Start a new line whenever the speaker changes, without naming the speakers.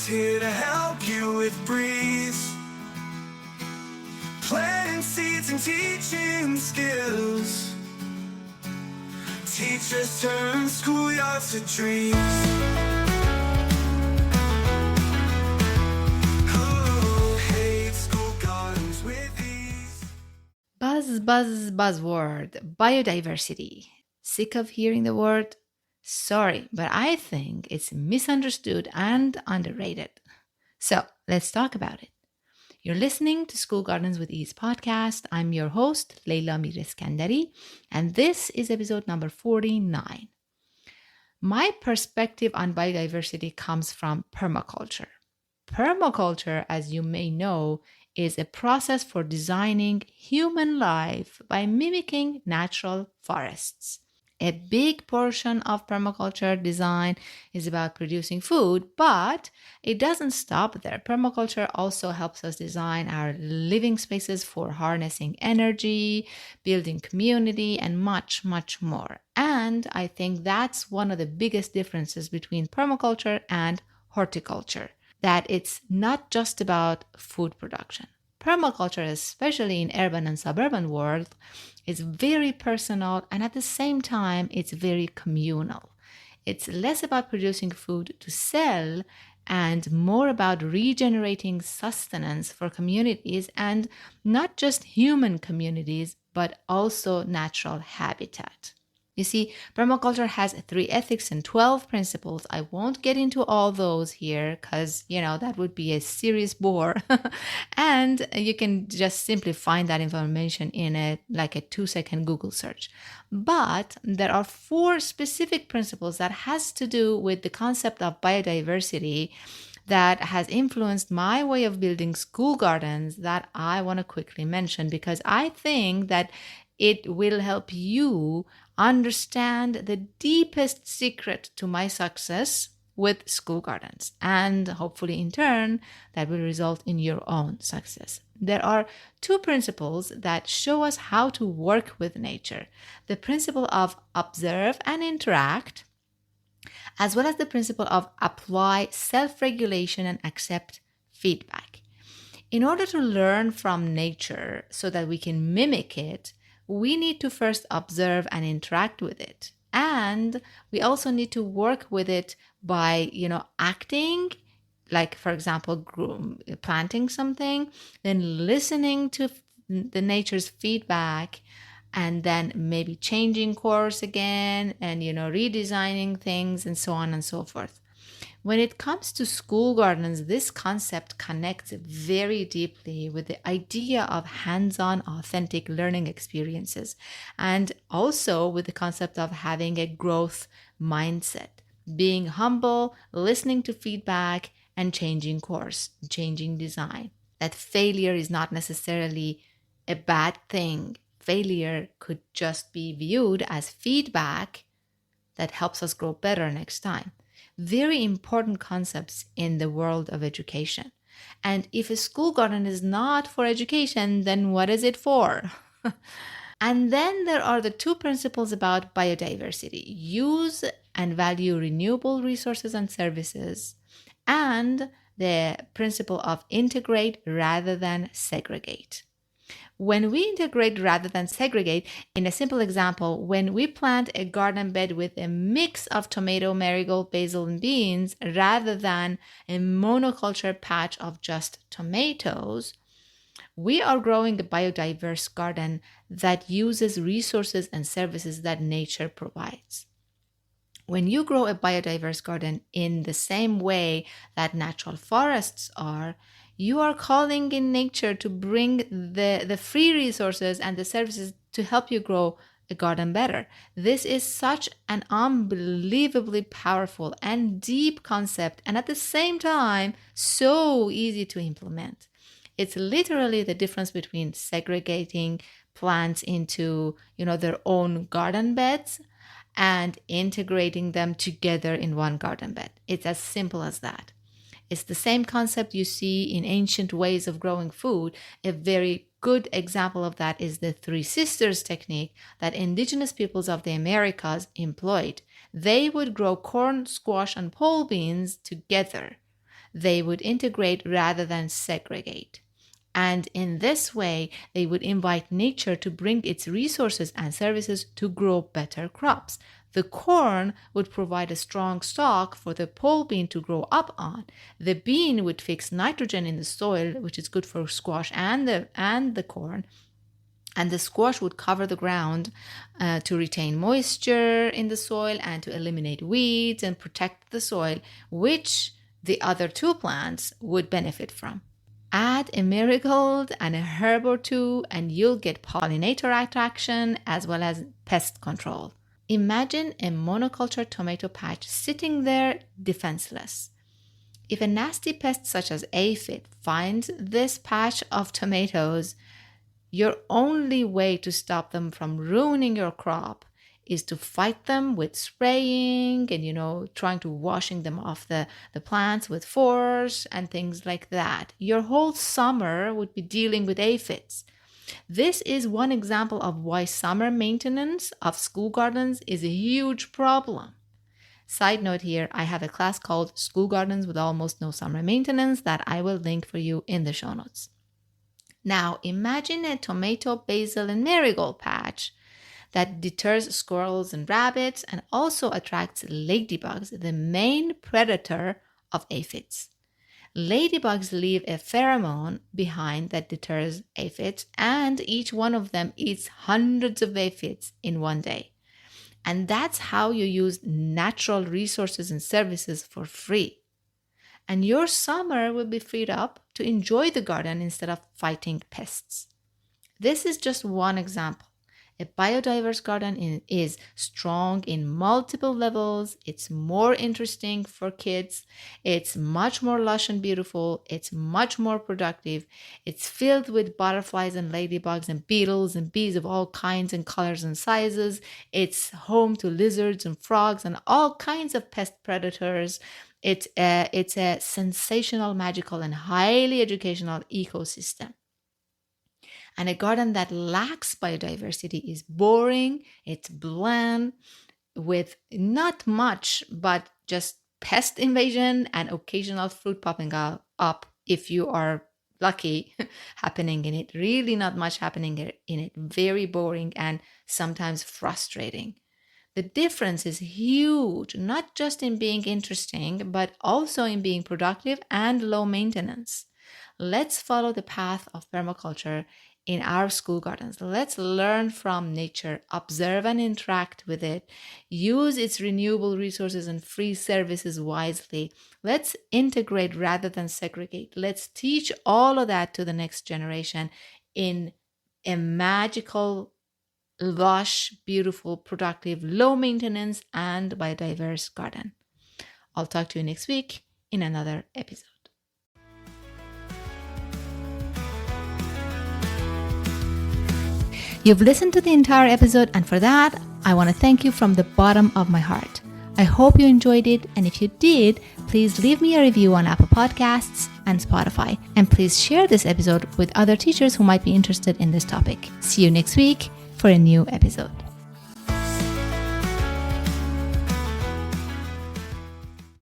here to help you with breeze. Planting seeds and teaching skills. Teachers turn schoolyards to dreams. Who hates school gardens with ease?
Buzzword, biodiversity. Sick of hearing the word? Sorry, but I think it's misunderstood and underrated. So let's talk about it. You're listening to School Gardens with Ease podcast. I'm your host, Leila Mireskandari, and this is episode number 49. My perspective on biodiversity comes from permaculture. Permaculture, as you may know, is a process for designing human life by mimicking natural forests. A big portion of permaculture design is about producing food, but it doesn't stop there. Permaculture also helps us design our living spaces for harnessing energy, building community, and much, much more. And I think that's one of the biggest differences between permaculture and horticulture, that it's not just about food production. Permaculture, especially in urban and suburban world, is very personal, and at the same time, it's very communal. It's less about producing food to sell and more about regenerating sustenance for communities, and not just human communities, but also natural habitat. You see, permaculture has 3 ethics and 12 principles. I won't get into all those here because, that would be a serious bore. And you can just simply find that information in a 2-second Google search. But there are 4 specific principles that has to do with the concept of biodiversity that has influenced my way of building school gardens that I want to quickly mention, because I think that it will help you understand the deepest secret to my success with school gardens. And hopefully in turn, that will result in your own success. There are 2 principles that show us how to work with nature. The principle of observe and interact, as well as the principle of apply self-regulation and accept feedback. In order to learn from nature so that we can mimic it, we need to first observe and interact with it. And we also need to work with it by, acting, like, for example, planting something, then listening to the nature's feedback, and then maybe changing course again and, redesigning things and so on and so forth. When it comes to school gardens, this concept connects very deeply with the idea of hands-on, authentic learning experiences, and also with the concept of having a growth mindset, being humble, listening to feedback, and changing course, changing design. That failure is not necessarily a bad thing. Failure could just be viewed as feedback that helps us grow better next time. Very important concepts in the world of education. And if a school garden is not for education, then what is it for? And then there are the 2 principles about biodiversity: use and value renewable resources and services, and the principle of integrate rather than segregate. When we integrate rather than segregate, in a simple example, when we plant a garden bed with a mix of tomato, marigold, basil, and beans, rather than a monoculture patch of just tomatoes, we are growing a biodiverse garden that uses resources and services that nature provides. When you grow a biodiverse garden in the same way that natural forests are, you are calling in nature to bring the free resources and the services to help you grow a garden better. This is such an unbelievably powerful and deep concept, and at the same time, so easy to implement. It's literally the difference between segregating plants into, their own garden beds and integrating them together in one garden bed. It's as simple as that. It's the same concept you see in ancient ways of growing food. A very good example of that is the 3 Sisters technique that indigenous peoples of the Americas employed. They would grow corn, squash, and pole beans together. They would integrate rather than segregate. And in this way, they would invite nature to bring its resources and services to grow better crops. The corn would provide a strong stalk for the pole bean to grow up on. The bean would fix nitrogen in the soil, which is good for squash and the corn. And the squash would cover the ground to retain moisture in the soil and to eliminate weeds and protect the soil, which the other two plants would benefit from. Add a marigold and a herb or two, and you'll get pollinator attraction as well as pest control. Imagine a monoculture tomato patch sitting there defenseless. If a nasty pest such as aphid finds this patch of tomatoes, your only way to stop them from ruining your crop is to fight them with spraying and, trying to washing them off the plants with force and things like that. Your whole summer would be dealing with aphids. This is one example of why summer maintenance of school gardens is a huge problem. Side note here, I have a class called School Gardens with Almost No Summer Maintenance that I will link for you in the show notes. Now, imagine a tomato, basil, and marigold patch that deters squirrels and rabbits and also attracts ladybugs, the main predator of aphids. Ladybugs leave a pheromone behind that deters aphids, and each one of them eats hundreds of aphids in one day. And that's how you use natural resources and services for free. And your summer will be freed up to enjoy the garden instead of fighting pests. This is just one example. A biodiverse garden is strong in multiple levels. It's more interesting for kids. It's much more lush and beautiful. It's much more productive. It's filled with butterflies and ladybugs and beetles and bees of all kinds and colors and sizes. It's home to lizards and frogs and all kinds of pest predators. It's a sensational, magical, and highly educational ecosystem. And a garden that lacks biodiversity is boring, it's bland, with not much but just pest invasion and occasional fruit popping up if you are lucky happening in it. Really not much happening in it. Very boring and sometimes frustrating. The difference is huge, not just in being interesting, but also in being productive and low maintenance. Let's follow the path of permaculture in our school gardens. Let's learn from nature, observe and interact with it, use its renewable resources and free services wisely. Let's integrate rather than segregate. Let's teach all of that to the next generation in a magical, lush, beautiful, productive, low maintenance and biodiverse garden. I'll talk to you next week in another episode. You've listened to the entire episode, and for that, I want to thank you from the bottom of my heart. I hope you enjoyed it, and if you did, please leave me a review on Apple Podcasts and Spotify, and please share this episode with other teachers who might be interested in this topic. See you next week for a new episode.